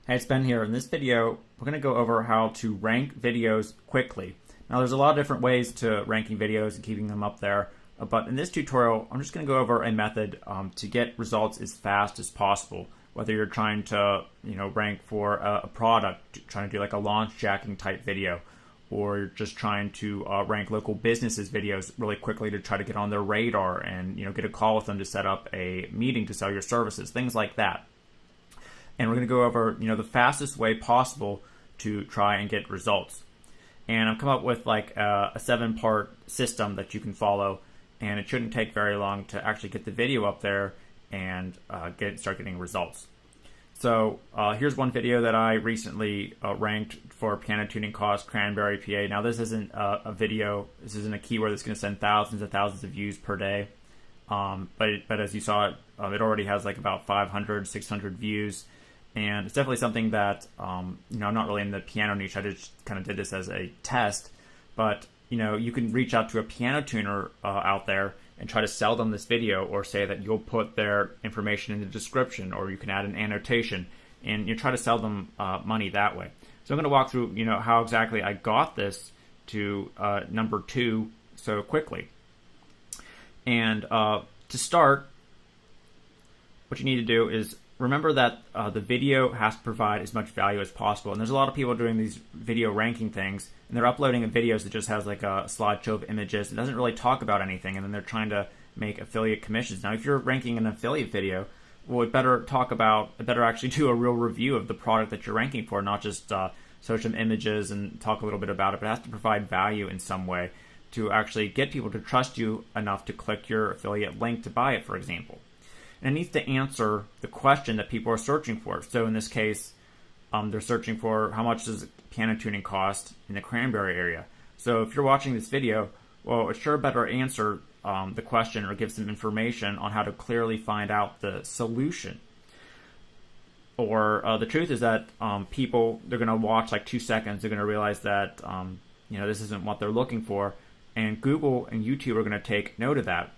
Hey, it's Ben here. In this video, we're going to go over how to rank videos quickly. Now, there's a lot of different ways to ranking videos and keeping them up there, but in this tutorial, I'm just going to go over a method to get results as fast as possible. Whether you're trying to, rank for a product, trying to do like a launch jacking type video, or you're just trying to rank local businesses' videos really quickly to try to get on their radar and get a call with them to set up a meeting to sell your services, things like that. And we're going to go over, the fastest way possible to try and get results. And I've come up with like a 7-part system that you can follow, and it shouldn't take very long to actually get the video up there and start getting results. So here's one video that I recently ranked for piano tuning cost, Cranberry, PA. Now this isn't a video, this isn't a keyword that's going to send thousands and thousands of views per day. But as you saw, it already has like about 500, 600 views. And it's definitely something that, I'm not really in the piano niche. I just kind of did this as a test. But, you can reach out to a piano tuner out there and try to sell them this video, or say that you'll put their information in the description, or you can add an annotation, and you try to sell them money that way. So I'm going to walk through, how exactly I got this to number 2 so quickly. And to start, what you need to do is remember that the video has to provide as much value as possible. And there's a lot of people doing these video ranking things, and they're uploading videos that just has like a slideshow of images. It doesn't really talk about anything, and then they're trying to make affiliate commissions. Now, if you're ranking an affiliate video, well, it better actually do a real review of the product that you're ranking for, not just show some images and talk a little bit about it, but it has to provide value in some way to actually get people to trust you enough to click your affiliate link to buy it, for example. And it needs to answer the question that people are searching for. So in this case, they're searching for how much does piano tuning cost in the Cranberry area. So if you're watching this video, well, it sure better answer the question or give some information on how to clearly find out the solution. Or the truth is that people, they're going to watch like 2 seconds, they're going to realize that this isn't what they're looking for, and Google and YouTube are going to take note of that.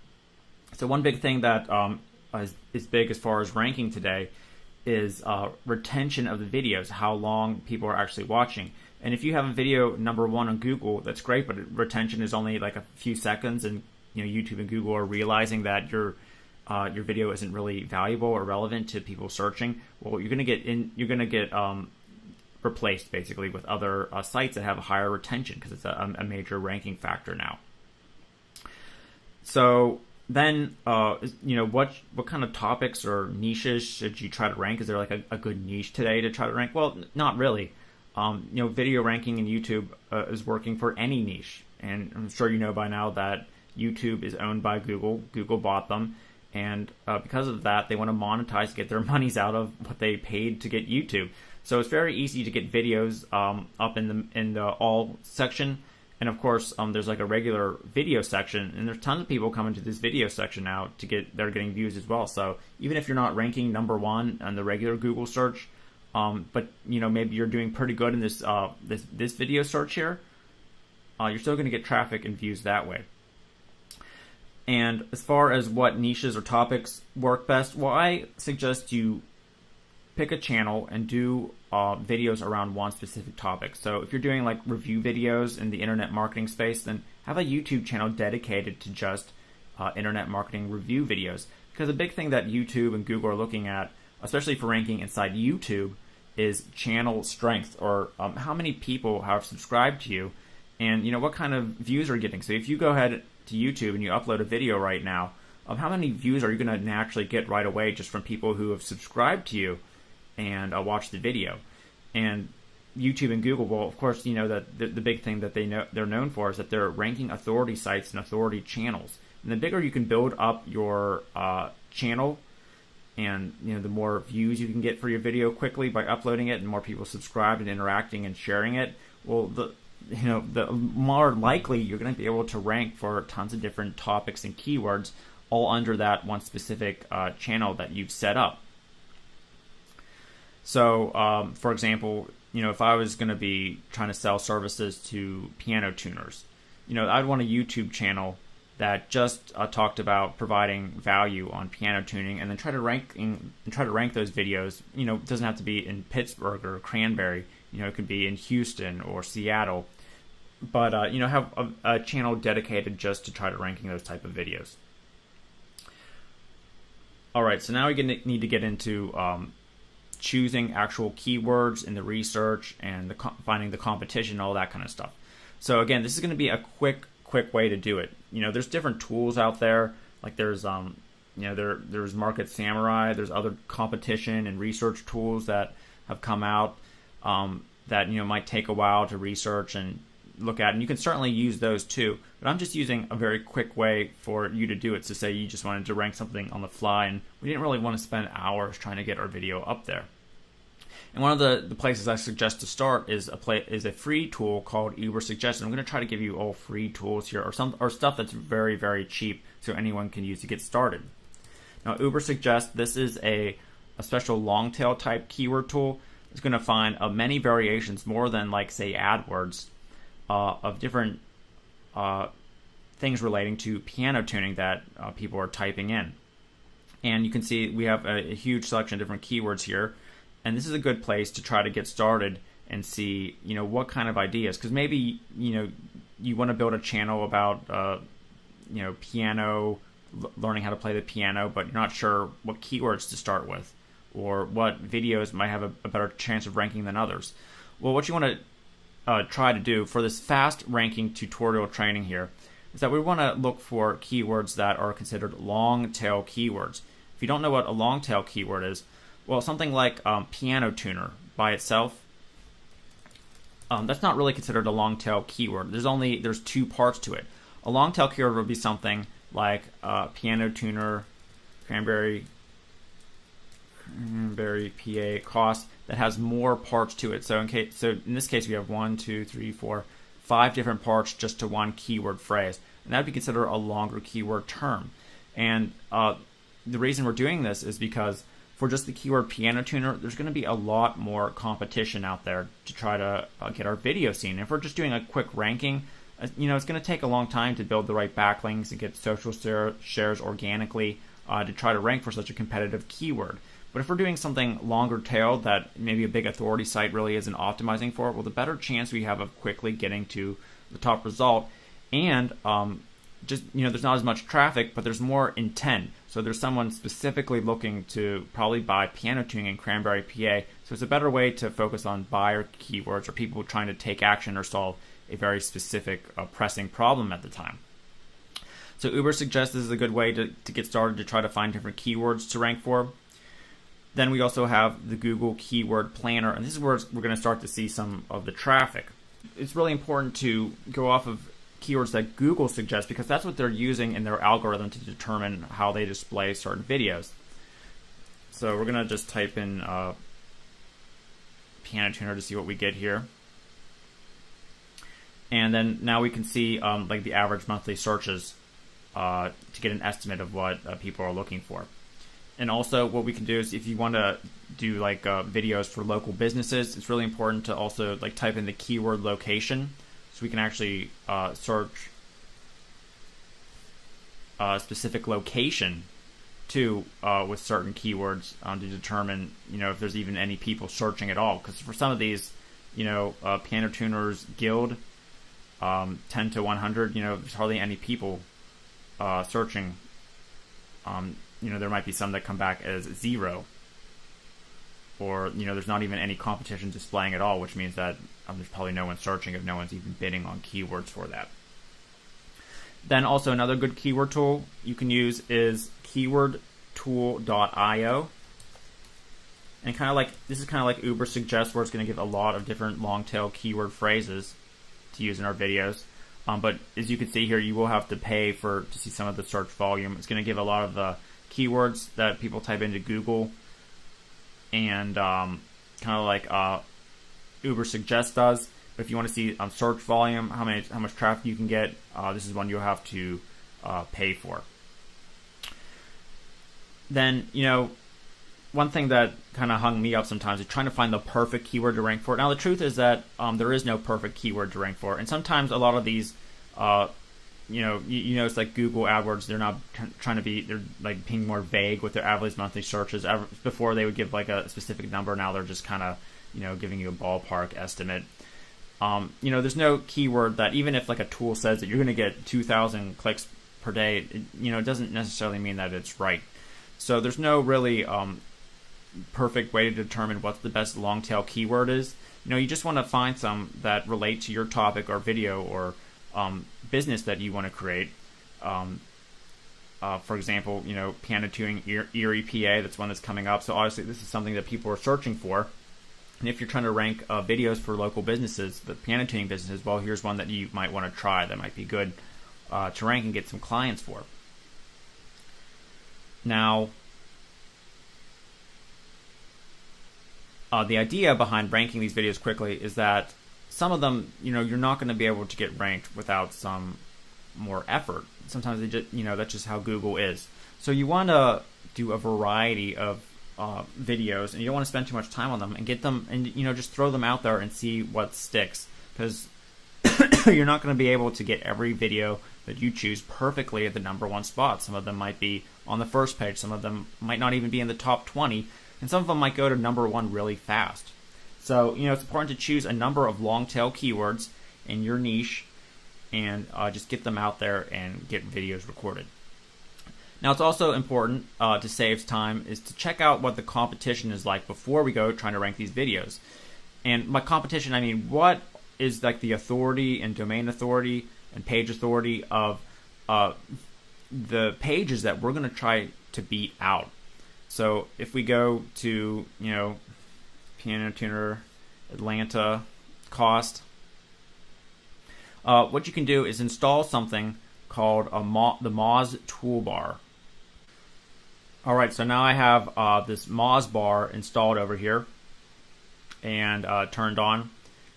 So one big thing that is big as far as ranking today is retention of the videos, how long people are actually watching. And if you have a video number 1 on Google, that's great, but retention is only like a few seconds, and YouTube and Google are realizing that your video isn't really valuable or relevant to people searching. Well, you're gonna get replaced basically with other sites that have a higher retention, because it's a major ranking factor now. So then, what kind of topics or niches should you try to rank? Is there like a good niche today to try to rank? Well, not really. Video ranking in YouTube is working for any niche. And I'm sure you know by now that YouTube is owned by Google. Google bought them. And because of that, they want to monetize, get their monies out of what they paid to get YouTube. So it's very easy to get videos up in the all section. And of course, there's like a regular video section, and there's tons of people coming to this video section now they're getting views as well. So even if you're not ranking number 1 on the regular Google search, but maybe you're doing pretty good in this this video search here, you're still going to get traffic and views that way. And as far as what niches or topics work best, well, I suggest you pick a channel and do videos around one specific topic. So if you're doing like review videos in the internet marketing space, then have a YouTube channel dedicated to just internet marketing review videos. Because the big thing that YouTube and Google are looking at, especially for ranking inside YouTube, is channel strength, or how many people have subscribed to you, and what kind of views are you getting. So if you go ahead to YouTube and you upload a video right now, how many views are you going to naturally get right away just from people who have subscribed to you and watch the video? And YouTube and Google, well, of course, that the big thing that they're known for is that they're ranking authority sites and authority channels. And the bigger you can build up your channel, and the more views you can get for your video quickly by uploading it, and more people subscribe and interacting and sharing it, well, the more likely you're going to be able to rank for tons of different topics and keywords, all under that one specific channel that you've set up. So, for example, if I was going to be trying to sell services to piano tuners, I'd want a YouTube channel that just talked about providing value on piano tuning, and then try to rank those videos. It doesn't have to be in Pittsburgh or Cranberry. It could be in Houston or Seattle, but have a channel dedicated just to try to ranking those type of videos. All right, so now we need to get into choosing actual keywords in the research and finding the competition, all that kind of stuff. So again, this is going to be a quick way to do it. There's different tools out there. Like there's there's Market Samurai. There's other competition and research tools that have come out that might take a while to research and look at, and you can certainly use those too. But I'm just using a very quick way for you to do it. So say you just wanted to rank something on the fly, and we didn't really want to spend hours trying to get our video up there. And one of the places I suggest to start is a free tool called Ubersuggest. I'm going to try to give you all free tools here, or stuff that's very, very cheap, so anyone can use to get started. Now, Ubersuggest, this is a special long tail type keyword tool. It's going to find many variations, more than like say AdWords, of different things relating to piano tuning that people are typing in. And you can see we have a huge selection of different keywords here. And this is a good place to try to get started and see, what kind of ideas. Because maybe, you want to build a channel about, piano, learning how to play the piano, but you're not sure what keywords to start with, or what videos might have a better chance of ranking than others. Well, what you want to try to do for this fast ranking tutorial training here is that we want to look for keywords that are considered long tail keywords. If you don't know what a long tail keyword is, well, something like piano tuner by itself, that's not really considered a long tail keyword. There's two parts to it. A long tail keyword would be something like piano tuner, Cranberry PA cost, that has more parts to it. So in this case, we have 1, 2, 3, 4, 5 different parts just to one keyword phrase, and that would be considered a longer keyword term. And the reason we're doing this is because for just the keyword piano tuner, there's going to be a lot more competition out there to try to get our video seen. If we're just doing a quick ranking, it's going to take a long time to build the right backlinks and get social shares organically to try to rank for such a competitive keyword. But if we're doing something longer tail that maybe a big authority site really isn't optimizing for, well, the better chance we have of quickly getting to the top result. And there's not as much traffic, but there's more intent. So there's someone specifically looking to probably buy piano tuning in Cranberry PA. So it's a better way to focus on buyer keywords or people trying to take action or solve a very specific pressing problem at the time. So Ubersuggest is a good way to get started to try to find different keywords to rank for. Then we also have the Google Keyword Planner, and this is where we're going to start to see some of the traffic. It's really important to go off of keywords that Google suggests, because that's what they're using in their algorithm to determine how they display certain videos. So we're going to just type in piano tuner to see what we get here. And then now we can see like the average monthly searches to get an estimate of what people are looking for. And also what we can do is, if you want to do like videos for local businesses, it's really important to also like type in the keyword location, so we can actually search a specific location too with certain keywords to determine if there's even any people searching at all. Because for some of these, Piano Tuners Guild 10 to 100, there's hardly any people searching. There might be some that come back as 0, or there's not even any competition displaying at all, which means that there's probably no one searching if no one's even bidding on keywords for that. Then also another good keyword tool you can use is keywordtool.io. And this is kind of like Ubersuggest, where it's going to give a lot of different long tail keyword phrases to use in our videos. But as you can see here, you will have to pay to see some of the search volume. It's going to give a lot of the keywords that people type into Google, and kind of like Ubersuggest does. But if you want to see search volume, how much traffic you can get, this is one you'll have to pay for. Then one thing that kind of hung me up sometimes is trying to find the perfect keyword to rank for. Now the truth is that there is no perfect keyword to rank for, and sometimes a lot of these you notice like Google AdWords, they're not trying to be, they're like being more vague with their average monthly searches. Before they would give like a specific number, now they're just kind of, giving you a ballpark estimate. There's no keyword that, even if like a tool says that you're going to get 2,000 clicks per day, it doesn't necessarily mean that it's right. So there's no really perfect way to determine what the best long tail keyword is. You just want to find some that relate to your topic or video or business that you want to create. For example, piano tuning, Erie, PA, that's one that's coming up. So obviously this is something that people are searching for. And if you're trying to rank videos for local businesses, the piano tuning businesses, well, here's one that you might want to try that might be good to rank and get some clients for. Now, the idea behind ranking these videos quickly is that some of them, you're not going to be able to get ranked without some more effort. Sometimes they just, that's just how Google is. So you want to do a variety of videos, and you don't want to spend too much time on them, and get them, and just throw them out there and see what sticks, because you're not going to be able to get every video that you choose perfectly at the #1 spot. Some of them might be on the first page, some of them might not even be in the top 20, and some of them might go to #1 really fast. So it's important to choose a number of long tail keywords in your niche and just get them out there and get videos recorded. Now, it's also important to save time is to check out what the competition is like before we go trying to rank these videos. And by competition, I mean what is like the authority and domain authority and page authority of the pages that we're going to try to beat out. So if we go to, Piano Tuner, Atlanta, cost, what you can do is install something called the Moz toolbar. Alright, so now I have this Moz bar installed over here and turned on.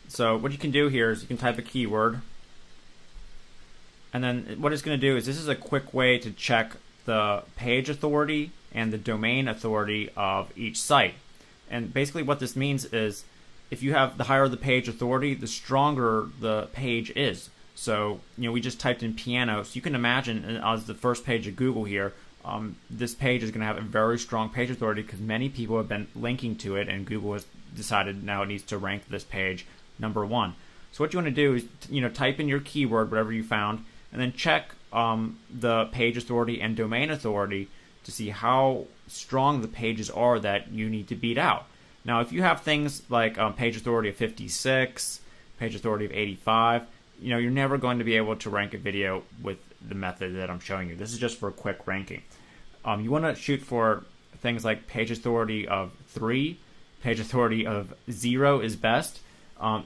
So what you can do here is you can type a keyword, and then what it's going to do is this is a quick way to check the page authority and the domain authority of each site. And basically what this means is if you have the higher the page authority, the stronger the page is. So we just typed in piano, so you can imagine as the first page of Google here, this page is going to have a very strong page authority because many people have been linking to it, and Google has decided now it needs to rank this page #1. So what you want to do is type in your keyword, whatever you found, and then check the page authority and domain authority to see how strong the pages are that you need to beat out. Now, if you have things like page authority of 56, page authority of 85, you're never going to be able to rank a video with the method that I'm showing you. This is just for quick ranking. You want to shoot for things like page authority of 3, page authority of 0 is best.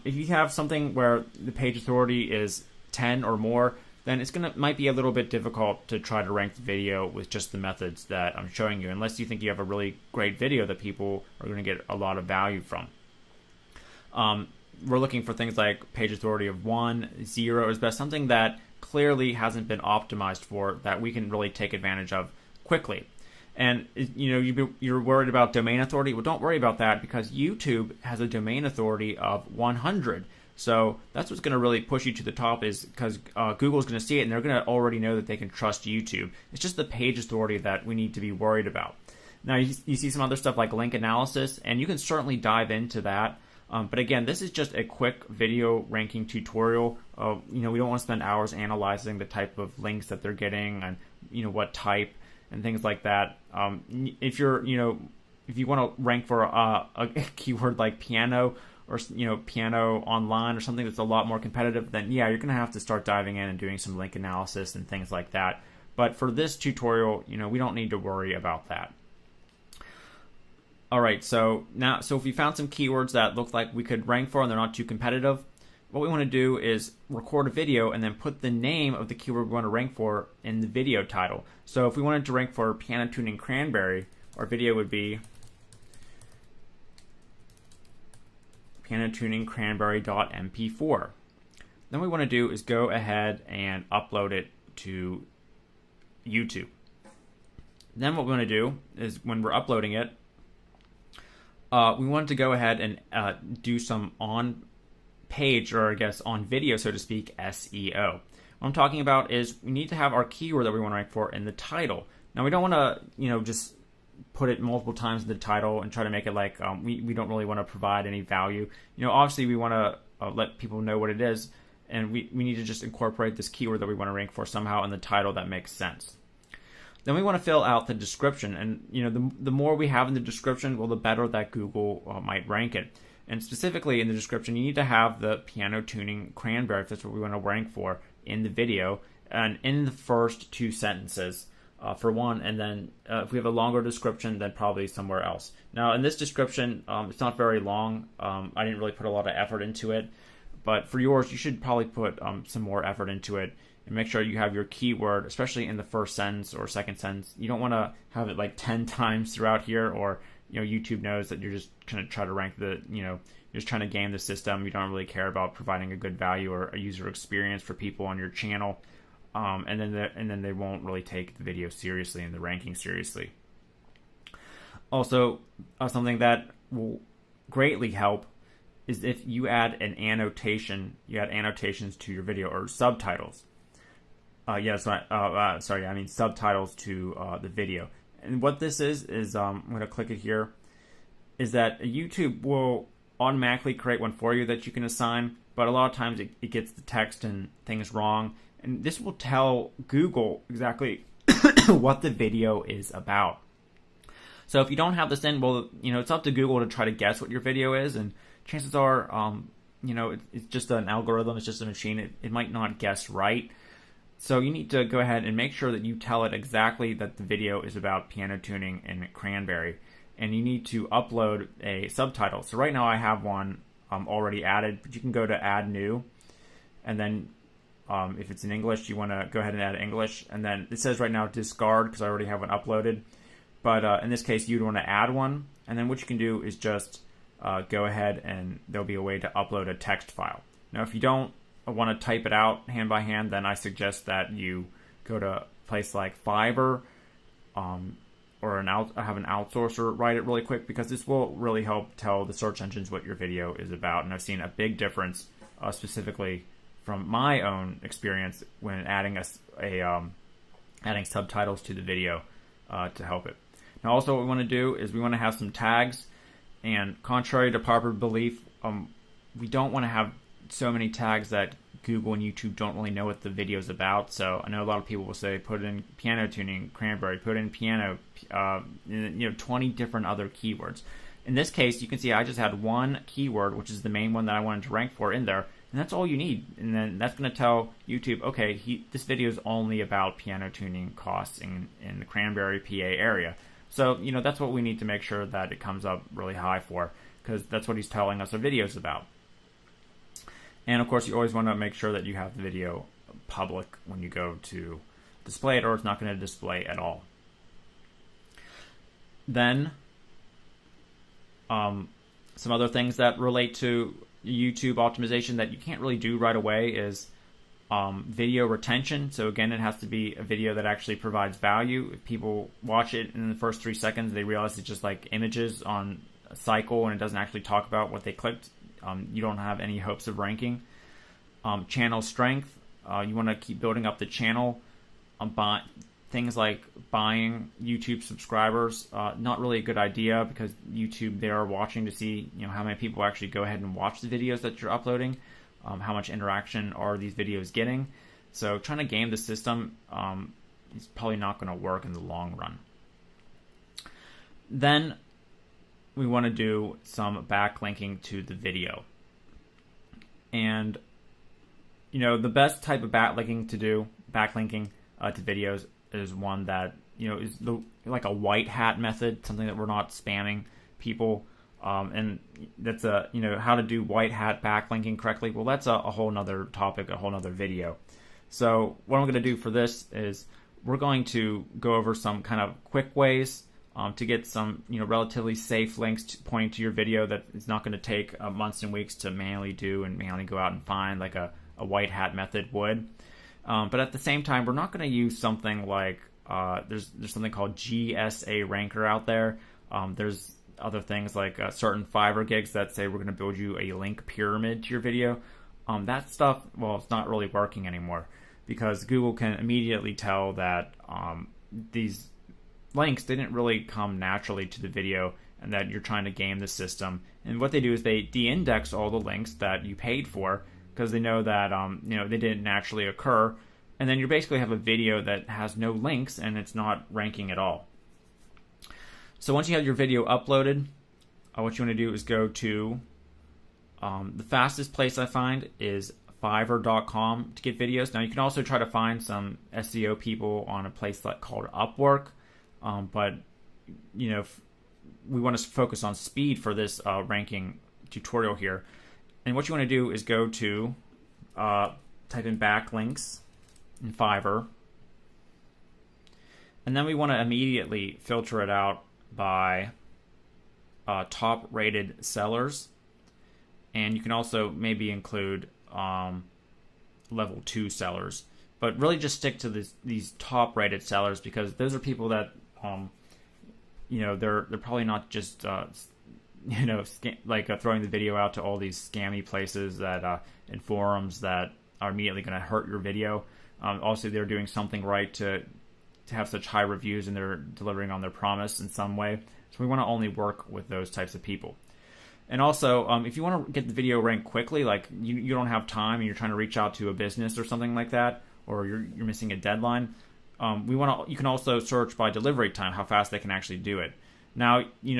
If you have something where the page authority is 10 or more, then might be a little bit difficult to try to rank the video with just the methods that I'm showing you, unless you think you have a really great video that people are going to get a lot of value from. We're looking for things like page authority of 1, 0 is best, something that clearly hasn't been optimized for, that we can really take advantage of quickly. And you're worried about domain authority. Well, don't worry about that, because YouTube has a domain authority of 100. So that's what's going to really push you to the top, is because Google's going to see it and they're going to already know that they can trust YouTube. It's just the page authority that we need to be worried about. Now, you see some other stuff like link analysis, and you can certainly dive into that. But again, this is just a quick video ranking tutorial. We don't want to spend hours analyzing the type of links that they're getting and what type and things like that. If you want to rank for a keyword like piano, or piano online, or something that's a lot more competitive, then yeah, you're going to have to start diving in and doing some link analysis and things like that. But for this tutorial, we don't need to worry about that. Alright, so if we found some keywords that look like we could rank for and they're not too competitive, what we want to do is record a video and then put the name of the keyword we want to rank for in the video title. So if we wanted to rank for piano tuning cranberry, our video would be piano tuning cranberry.mp4. Then what we want to do is go ahead and upload it to YouTube. Then what we want to do is, when we're uploading it, we want to go ahead and do some on-page, or I guess on video, so to speak, SEO. What I'm talking about is we need to have our keyword that we want to rank for in the title. Now we don't want to, just put it multiple times in the title and try to make it like we don't really want to provide any value. Obviously we want to let people know what it is, and we need to just incorporate this keyword that we want to rank for somehow in the title that makes sense. Then we want to fill out the description, and the more we have in the description, well, the better that Google might rank it. And specifically in the description, you need to have the piano tuning cranberry, if that's what we want to rank for, in the video and in the first 2 sentences for one, and then if we have a longer description, then probably somewhere else. Now in this description, it's not very long. I didn't really put a lot of effort into it, but for yours, you should probably put some more effort into it. And make sure you have your keyword, especially in the first sentence or second sentence. You don't want to have it like 10 times throughout here, or YouTube knows that you're just going to try to rank you're just trying to game the system. You don't really care about providing a good value or a user experience for people on your channel, and then they won't really take the video seriously and the ranking seriously. Also, something that will greatly help is if you add an annotation. You add annotations to your video, or subtitles. I mean subtitles to the video. And what this is I'm going to click it here, is that YouTube will automatically create one for you that you can assign, but a lot of times it gets the text and things wrong. And this will tell Google exactly what the video is about. So if you don't have this in, well, it's up to Google to try to guess what your video is, and chances are, it's just an algorithm, it's just a machine, it might not guess right. So you need to go ahead and make sure that you tell it exactly that the video is about piano tuning in Cranberry, and you need to upload a subtitle. So right now I have one already added, but you can go to Add New, and then if it's in English, you want to go ahead and add English, and then it says right now discard because I already have one uploaded. But in this case, you'd want to add one, and then what you can do is just go ahead and there'll be a way to upload a text file. Now, if you don't want to type it out hand by hand, then I suggest that you go to a place like Fiverr, or have an outsourcer write it really quick, because this will really help tell the search engines what your video is about. And I've seen a big difference, specifically from my own experience, when adding adding subtitles to the video to help it. Now, also what we want to do is we want to have some tags, and contrary to popular belief, we don't want to have so many tags that Google and YouTube don't really know what the video is about. So I know a lot of people will say, put in piano tuning Cranberry, put in piano, 20 different other keywords. In this case, you can see I just had one keyword, which is the main one that I wanted to rank for, in there, and that's all you need. And then that's going to tell YouTube, okay, this video is only about piano tuning costs in the Cranberry, PA area. So, that's what we need to make sure that it comes up really high for, because that's what he's telling us our video is about. And of course, you always want to make sure that you have the video public when you go to display it, or it's not going to display at all. Then, some other things that relate to YouTube optimization that you can't really do right away is video retention. So again, it has to be a video that actually provides value. If people watch it in the first 3 seconds, they realize it's just like images on a cycle and it doesn't actually talk about what they clicked, you don't have any hopes of ranking. Channel strength, you want to keep building up the channel. Things like buying YouTube subscribers, not really a good idea, because YouTube, they are watching to see how many people actually go ahead and watch the videos that you're uploading, how much interaction are these videos getting. So trying to game the system is probably not going to work in the long run. Then we want to do some backlinking to the video. And the best type of backlinking to videos is one that is like a white hat method, something that we're not spamming people, and that's how to do white hat backlinking correctly. Well, that's a whole nother topic, a whole nother video. So what I'm going to do for this is we're going to go over some kind of quick ways to get some relatively safe links pointing to your video that is not going to take months and weeks to manually do and manually go out and find, like a white hat method would. But at the same time, we're not going to use something like there's something called GSA Ranker out there. There's other things like certain Fiverr gigs that say we're going to build you a link pyramid to your video. That stuff, well, it's not really working anymore. because Google can immediately tell that these links didn't really come naturally to the video and that you're trying to game the system. And what they do is they de-index all the links that you paid for because they know that they didn't naturally occur. And then you basically have a video that has no links and it's not ranking at all. So once you have your video uploaded, what you want to do is go to the fastest place I find is Fiverr.com to get videos. Now you can also try to find some SEO people on a place called Upwork, but we want to focus on speed for this ranking tutorial here. And what you want to do is go to type in backlinks in Fiverr, and then we want to immediately filter it out by top rated sellers, and you can also maybe include level 2 sellers, but really just stick to these top rated sellers because those are people that they're probably not just throwing the video out to all these scammy places that and forums that are immediately going to hurt your video. Also, they're doing something right to have such high reviews, and they're delivering on their promise in some way. So we want to only work with those types of people. And also, if you want to get the video ranked quickly, like you don't have time and you're trying to reach out to a business or something like that, or you're missing a deadline, you can also search by delivery time, how fast they can actually do it. Now, you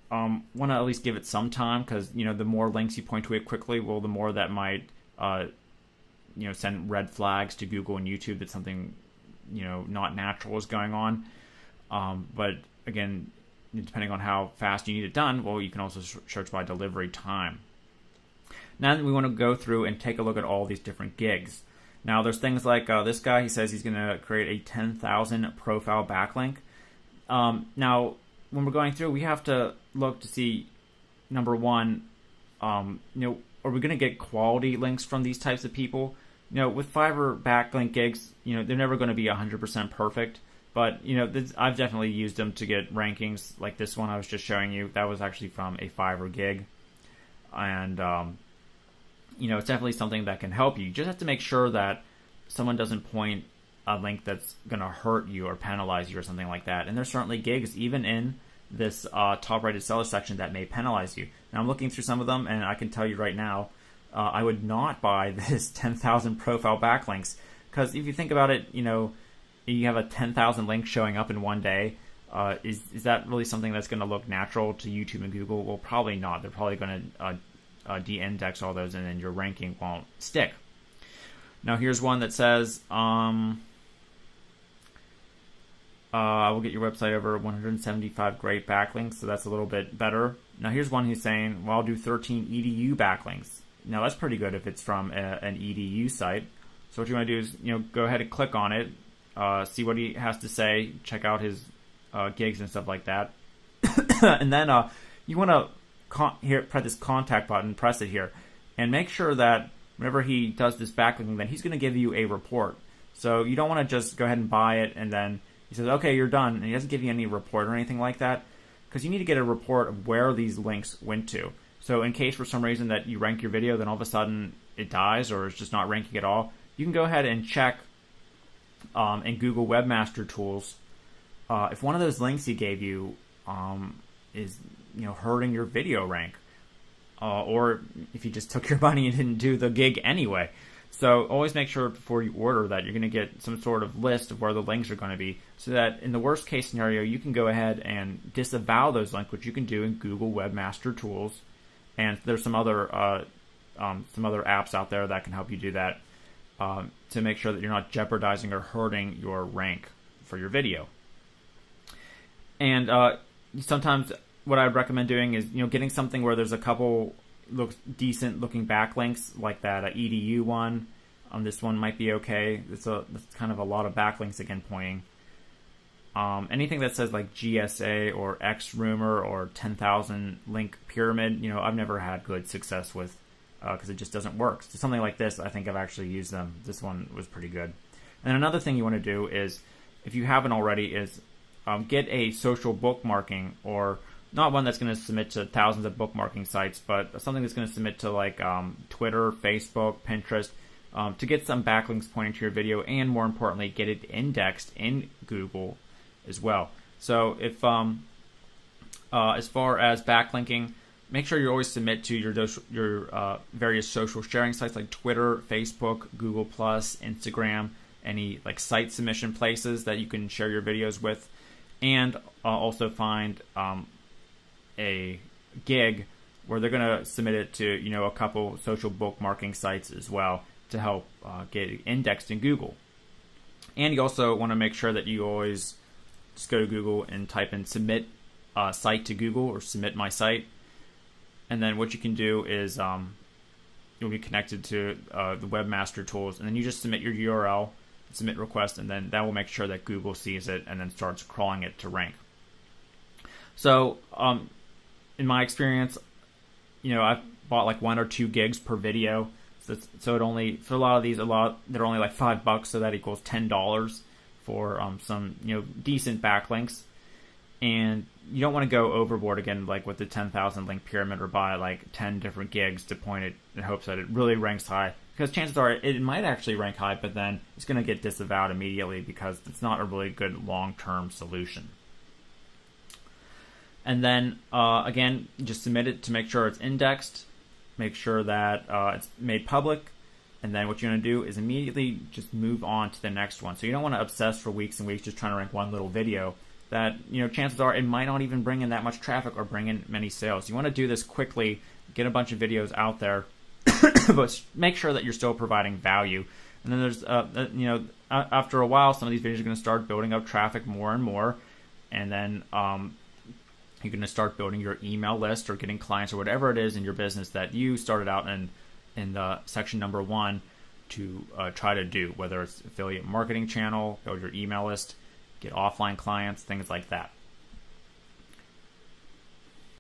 want to at least give it some time because the more links you point to it quickly, well, the more that might send red flags to Google and YouTube that something not natural is going on. But again, depending on how fast you need it done, well, you can also search by delivery time. Now we want to go through and take a look at all these different gigs. Now there's things like this guy, he says he's going to create a 10,000 profile backlink. Now when we're going through, we have to look to see, number one, are we going to get quality links from these types of people? With Fiverr backlink gigs, they're never going to be 100% perfect. But, I've definitely used them to get rankings like this one I was just showing you. That was actually from a Fiverr gig. And, it's definitely something that can help you. You just have to make sure that someone doesn't point a link that's going to hurt you or penalize you or something like that. And there's certainly gigs, even in this top-rated seller section, that may penalize you. Now, I'm looking through some of them, and I can tell you right now, I would not buy this 10,000 profile backlinks. Because if you think about it, you have a 10,000 links showing up in one day. Is that really something that's going to look natural to YouTube and Google? Well, probably not. They're probably going to de-index all those, and then your ranking won't stick. Now, here's one that says, I will get your website over 175 great backlinks, so that's a little bit better. Now, here's one who's saying, well, I'll do 13 EDU backlinks. Now, that's pretty good if it's from an EDU site. So what you want to do is, go ahead and click on it. See what he has to say, check out his gigs and stuff like that. And then you want to press this contact button, press it here, and make sure that whenever he does this backlinking, then he's going to give you a report. So you don't want to just go ahead and buy it and then he says, okay, you're done, and he doesn't give you any report or anything like that, because you need to get a report of where these links went to. So in case for some reason that you rank your video, then all of a sudden it dies or it's just not ranking at all, you can go ahead and check in Google Webmaster Tools, if one of those links he gave you is hurting your video rank, or if he just took your money and didn't do the gig anyway. So always make sure before you order that you're going to get some sort of list of where the links are going to be, so that in the worst case scenario you can go ahead and disavow those links, which you can do in Google Webmaster Tools. And there's some other apps out there that can help you do that. To make sure that you're not jeopardizing or hurting your rank for your video. And sometimes what I'd recommend doing is getting something where there's a couple decent looking backlinks, like that EDU one. This one might be okay. That's kind of a lot of backlinks again pointing. Anything that says like GSA or XRumor or 10,000 link pyramid, I've never had good success with. Because it just doesn't work. So something like this, I think I've actually used them. This one was pretty good. And another thing you want to do is, if you haven't already, is get a social bookmarking, or not one that's going to submit to thousands of bookmarking sites, but something that's going to submit to like Twitter, Facebook, Pinterest, to get some backlinks pointing to your video, and more importantly, get it indexed in Google as well. So if as far as backlinking, make sure you always submit to your various social sharing sites like Twitter, Facebook, Google+, Instagram, any like site submission places that you can share your videos with, and also find a gig where they're going to submit it to a couple social bookmarking sites as well to help get it indexed in Google. And you also want to make sure that you always just go to Google and type in submit site to Google or submit my site. And then what you can do is you'll be connected to the webmaster tools, and then you just submit your URL, submit request, and then that will make sure that Google sees it and then starts crawling it to rank. So in my experience, I've bought like 1 or 2 gigs per video. So it only, for a lot of these, they're only like $5, so that equals $10 for some decent backlinks. And you don't want to go overboard again, like with the 10,000 link pyramid, or buy like 10 different gigs to point it in hopes that it really ranks high. Because chances are it might actually rank high, but then it's going to get disavowed immediately because it's not a really good long-term solution. And then again, just submit it to make sure it's indexed. Make sure that it's made public, and then what you're going to do is immediately just move on to the next one. So you don't want to obsess for weeks and weeks just trying to rank one little video that, chances are it might not even bring in that much traffic or bring in many sales. You want to do this quickly, get a bunch of videos out there, but make sure that you're still providing value. And then there's, after a while, some of these videos are going to start building up traffic more and more, and then you're going to start building your email list or getting clients or whatever it is in your business that you started out in the section number 1 to try to do, whether it's affiliate marketing channel, build your email list, get offline clients, things like that.